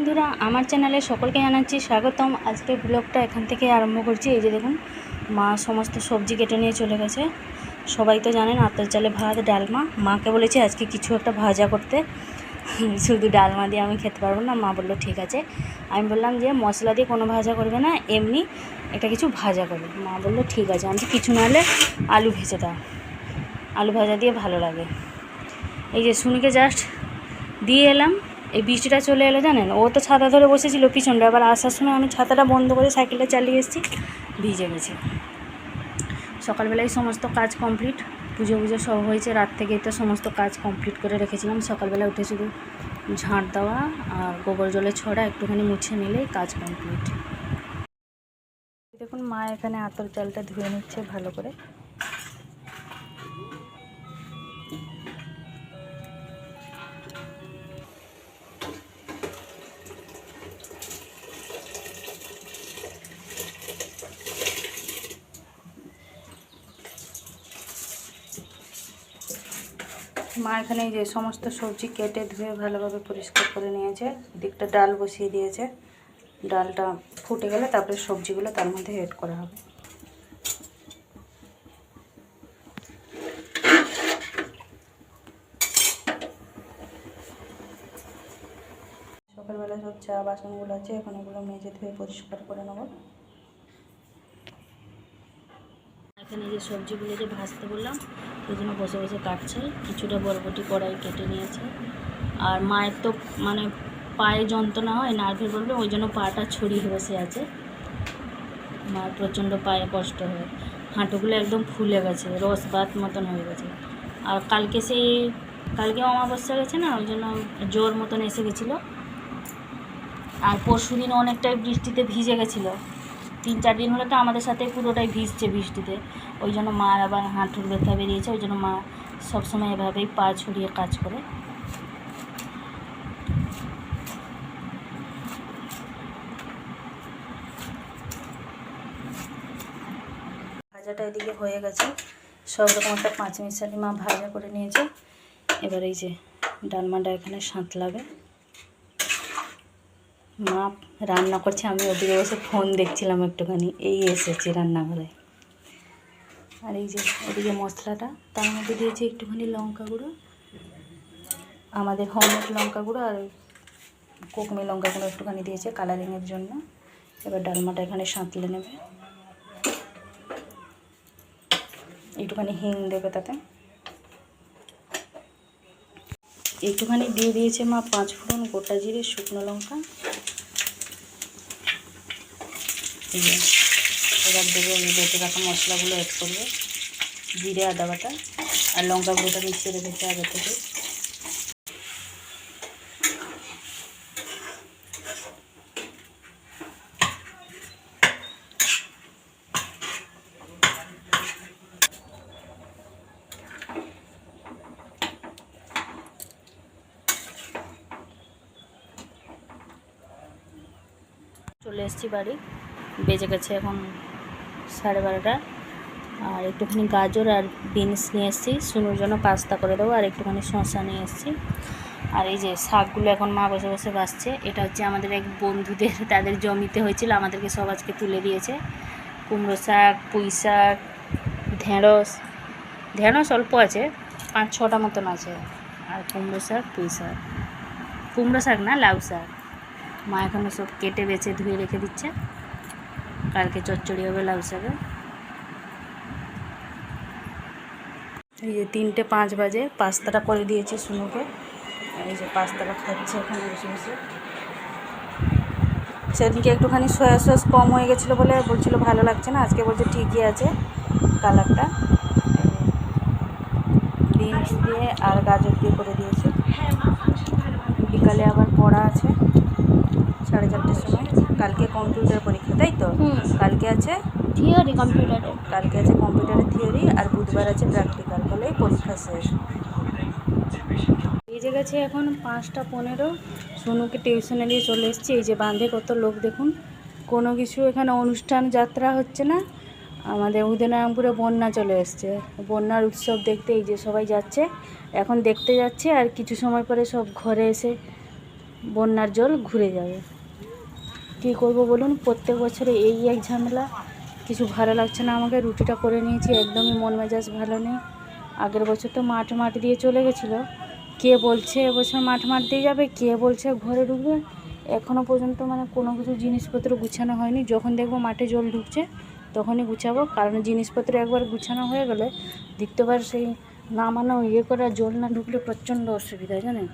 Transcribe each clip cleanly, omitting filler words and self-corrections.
বন্ধুরা, আমার চ্যানেলে সকলকে জানাচ্ছি স্বাগতম। আজকে ব্লগটা এখান থেকে আরম্ভ করছি। এই যে দেখুন, মা সমস্ত সবজি কেটে নিয়ে চলে গেছে। সবাই তো জানেন আতপ চালে ভাত ডালমা। মাকে বলেছি আজকে কিছু একটা ভাজা করতে, শুধু ডালমা দিয়ে আমি খেতে পারবো না। মা বললো ঠিক আছে। আমি বললাম যে মশলা দিয়ে কোনো ভাজা করবে না, এমনি একটা কিছু ভাজা করবে। মা বললো ঠিক আছে। আমি কিছু না হলে আলু ভেজে দাও, আলু ভাজা দিয়ে ভালো লাগে। এই যে সুনিকে জাস্ট দিয়ে এলাম, এই বৃষ্টিটা চলে এলো জানেন। ও তো ছাতা ধরে বসেছিল পিছনটা, আবার আসার সময় আমি ছাতাটা বন্ধ করে সাইকেলটা চালিয়ে এসেছি, ভিজে গেছে। সকালবেলায় সমস্ত কাজ কমপ্লিট, পুজো সব হয়েছে। রাত থেকেই তো সমস্ত কাজ কমপ্লিট করে রেখেছিলাম। সকালবেলা উঠে শুধু ঝাঁট দেওয়া আর গোবর জলে ছড়া একটুখানি মুছে নিলেই কাজ কমপ্লিট। দেখুন মা এখানে আতর চালটা ধুয়ে নিচ্ছে ভালো করে। মা এখানে যে সমস্ত সবজি কেটে ধুয়ে ভালোভাবে পরিষ্কার করে নিয়েছে। দিকটা ডাল বসিয়ে দিয়েছে। ডালটা ফুটে গেলে তারপরে সবজিগুলো তার মধ্যে এড করা হবে। সকালবেলা সব চা বাসনগুলো আছে, এখন এগুলো মেজে ধুয়ে পরিষ্কার করে নেব। এখানে যে সবজিগুলো যে ভাজতে বললাম, ওই জন্য বসে বসে কাটছে। কিছুটা বরবটি কড়াই কেটে নিয়েছে। আর মায়ের তো মানে পায়ে যন্ত্রণা হয়, নার্ভের প্রবলেম, ওই জন্য পাটা ছড়িয়ে বসে আছে। মার প্রচণ্ড পায়ে কষ্ট হয়, হাঁটুগুলো একদম ফুলে গেছে, রস বাত মতন হয়ে গেছে। আর কালকে অমাবস্যা গেছে না, ওই জন্য জ্বর মতন এসে গেছিলো। আর পরশু দিন অনেকটাই বৃষ্টিতে ভিজে গেছিলো। 3-4 দিন হলে তো আমাদের সাথে পুরোটাই ভিজছে বৃষ্টিতে। ওই জন্য মার আবার হাঁটুর ব্যথা বেরিয়েছে। ওই জন্য মা সবসময় এভাবেই পা ছড়িয়ে কাজ করে। ভাজাটা এদিকে হয়ে গেছে, সব রকম একটা পাঁচমিশালি মা ভাজা করে নিয়েছে। এবার এই যে ডালমাটা এখানে সাঁতলাবে। মা রান্না করছে, আমি ওদিকে বসে ফোন দেখছিলাম একটুখানি। এই এসেছি রান্নাঘরে। আর এই যে ওদিকে মশলাটা, তার মধ্যে দিয়েছি একটুখানি লঙ্কা গুঁড়ো, আমাদের হোমমেড লঙ্কা গুঁড়ো, আর কোকমি লঙ্কা গুঁড়ো একটুখানি দিয়েছে কালারিংয়ের জন্য। এবার ডালমাটা এখানে সাঁতলে নেবে। একটুখানি হিং দেবে তাতে। একটুখানি দিয়ে দিয়েছে মা 5 ফোড়ন, গোটা জিরে, শুকনো লঙ্কা। এবার দেবে বেটে রাখা মশলাগুলো অ্যাড করবে। জিরে, আদা বাটা আর লঙ্কা গুঁড়োটা মিশিয়ে রেখেছে আগে থেকে। চলে এসেছি বাড়ি, বেজে গেছে এখন 12:30। আর একটুখানি গাজর আর বিনস নিয়ে এসেছি, সুনুর জন্য পাস্তা করে দেবো। আর একটুখানি শসা নিয়ে এসেছি। আর এই যে শাকগুলো এখন মা বসে বসে বাছছে। এটা হচ্ছে আমাদের এক বন্ধুদের, তাদের জমিতে হয়েছিল, আমাদেরকে সব আজকে তুলে দিয়েছে। কুমড়ো শাক, পুঁই শাক, ঢেঁড়স অল্প আছে, 5-6টা মতন আছে। আর কুমড়ো শাক, পুঁই শাক, কুমড়ো শাক না লাউ শাক। মা এখনও সব কেটে বেছে ধুয়ে রেখে দিচ্ছে, কালকে চচ্চড়ি হবে লাউ শাকে। এই যে 3:05 বাজে, পাস্তাটা করে দিয়েছে সুনুকে। এই যে পাস্তাটা খাচ্ছে এখানে বসে বসে। সেদিনকে একটুখানি সয়া সস কম হয়ে গেছিলো বলে বলছিল ভালো লাগছে না, আজকে বলছে ঠিকই আছে কালারটা। বিনস দিয়ে আর গাজর দিয়ে করে দিয়েছে। বিকালে আবার পড়া আছে 4:30টার সময়। কালকে কম্পিউটার পরীক্ষা, তাই তো? কালকে আছে থিওরি, কালকে আছে কম্পিউটারের থিওরি, আর বুধবার আছে প্র্যাকটিক্যাল। বলেই পরীক্ষা শেষ। বেজে গেছে এখন 5:15। সোনুকে টিউশনে দিয়ে চলে এসেছি। এই যে বাঁধে কত লোক দেখুন। কোনো কিছু এখানে অনুষ্ঠান যাত্রা হচ্ছে না। আমাদের উদয়নারায়ণপুরে বন্যা চলে এসছে, বন্যার উৎসব দেখতে এই যে সবাই যাচ্ছে, এখন দেখতে যাচ্ছে। আর কিছু সময় পরে সব ঘরে এসে বন্যার জল ঘুরে যাবে। কী করব বলুন, প্রত্যেক বছরে এই এক ঝামেলা। কিছু ভালো লাগছে না আমাকে। রুটিটা করে নিয়েছি, একদমই মন মেজাজ ভালো নেই। আগের বছর তো মাঠ দিয়ে চলে গেছিলো। কে বলছে এবছর মাঠ দিয়ে যাবে, কে বলছে ঘরে ঢুকবে। এখনও পর্যন্ত মানে কোনো কিছু জিনিসপত্র গুছানো হয়নি। যখন দেখবো মাঠে জল ঢুকছে তখনই গুছাবো, কারণ জিনিসপত্র একবার গুছানো হয়ে গেলে দ্বিতীয়বার সেই নামানো করা, জল না ঢুকলে প্রচণ্ড অসুবিধা জানেন।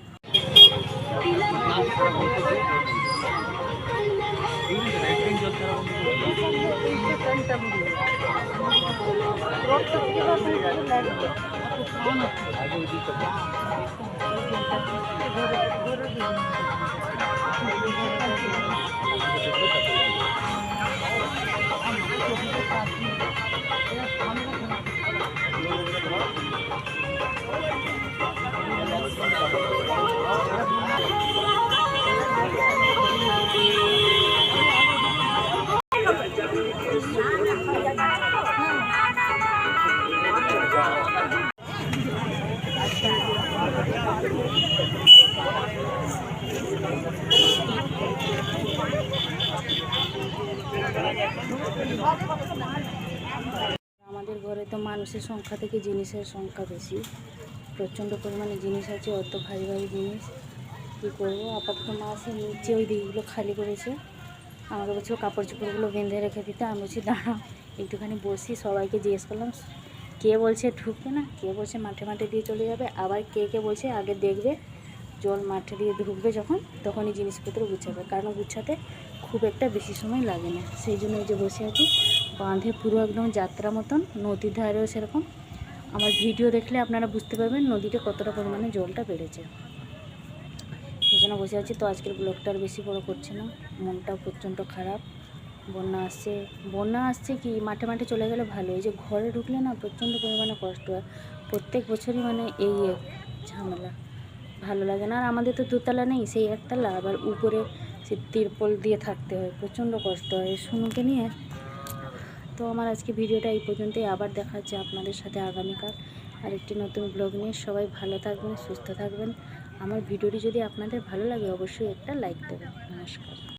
আমাদের ঘরে তো মানুষের সংখ্যা থেকে জিনিসের সংখ্যা বেশি। প্রচণ্ড পরিমাণে জিনিস আছে, অত ভারী ভারী জিনিস। কী করবো, আপাতত মা সে নিচে ওই দিকগুলো খালি করেছে। আমাকে বলছিল কাপড় চোপড়গুলো বেঁধে রেখে দিতে। আমি বলছি দাঁড়াও একটুখানি বসি। সবাইকে জিজ্ঞেস করলাম, কে বলছে ঢুকবে না, কে বলছে মাঠে দিয়ে চলে যাবে, আবার কে বলছে আগে দেখবে জল মাঠে দিয়ে ঢুকবে যখন তখনই জিনিসপত্র গুছাবে, কারণ গুছাতে খুব একটা বেশি সময় লাগে না। সেই জন্য এই যে বসে আছি। বাঁধে পুরো একদম যাত্রা মতন, নদীর ধারেও সেরকম। আমার ভিডিও দেখলে আপনারা বুঝতে পারবেন নদীতে কতটা পরিমাণে জলটা বেড়েছে। সেই জন্য বসে আছি। তো আজকের ব্লগটা আর বেশি বড় করছে না, মনটাও প্রচণ্ড খারাপ। বন্যা আসছে কি মাঠে চলে গেলে ভালো, এই যে ঘরে ঢুকলে না প্রচণ্ড পরিমাণে কষ্ট হয়। প্রত্যেক বছরই মানে এই এক ঝামেলা, ভালো লাগে না। আর আমাদের তো দোতলা নেই, সেই একতলা, আবার উপরে সে তিরপল দিয়ে থাকতে হয়, প্রচণ্ড কষ্ট হয় শুনুকে নিয়ে। তো আমার আজকে ভিডিওটা এই পর্যন্তই। আবার দেখা হচ্ছে আপনাদের সাথে আগামীকাল আরেকটি নতুন ব্লগ নিয়ে। সবাই ভালো থাকবেন, সুস্থ থাকবেন। আমার ভিডিওটি যদি আপনাদের ভালো লাগে অবশ্যই একটা লাইক দেবেন। নমস্কার।